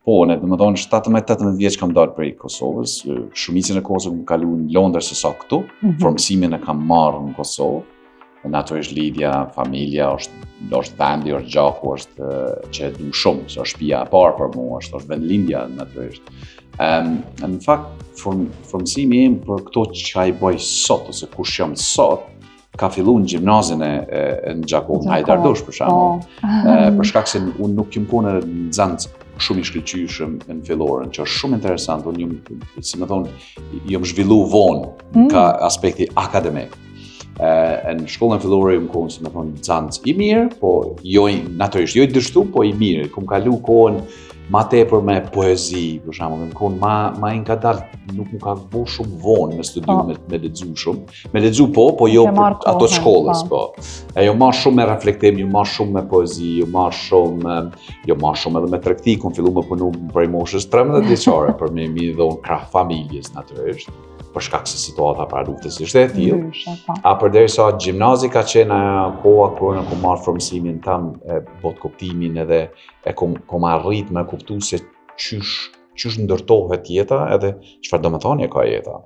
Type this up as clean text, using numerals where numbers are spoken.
Po, ne, do më thonë 17-18 vjeç kam dalë prej Kosovës, shumicën e kohës kam kalu në Londër se sa këtu, formësimin e kam marrë në Kosovë, natyrisht lidhja, familja, është vendi, është gjaku, është që e du shumë, se është shtëpia e parë për mua, është vendlindja natyrisht. Në fakt, formësimi im për këto që i bëj sot, ose kush jam sot, ka fillu në gjimnazin e në Gjakovë, në Hajdardush për shembull. Për shkak se unë nuk jam konë në Zancë shumë i shkëlqyeshëm në fillorën, që është shumë interesant, unë si më thonë, jam zhvillu vonë ka aspekti akademik. Në shkollën fillore jam konë, si më thonë, Zancë i mirë, po natyrisht jo i dështu, po i mirë. Kom kalu kohën ma tepër me poezi, për shembull, më konë ma i ngadalt, nuk më ka bo shumë vonë me studiu, me lexu shumë. Me lexu po jo për ato shkollës, po. Jo ma shumë me reflektim, jo ma shumë me poezi, jo ma shumë edhe me tregti, kom fillu me punu prej moshës 13 vjeçare, për me mi dhonë krah familjes, natyrisht, për shkak se situata para luftës ishte e tillë. A përderisa gjimnazi ka qenë koha kur ne kom marrë formësimin tam, bot kuptimin edhe kom arrit me kuptu se qysh ndërtohet jeta edhe çfarë domethënie ka jeta.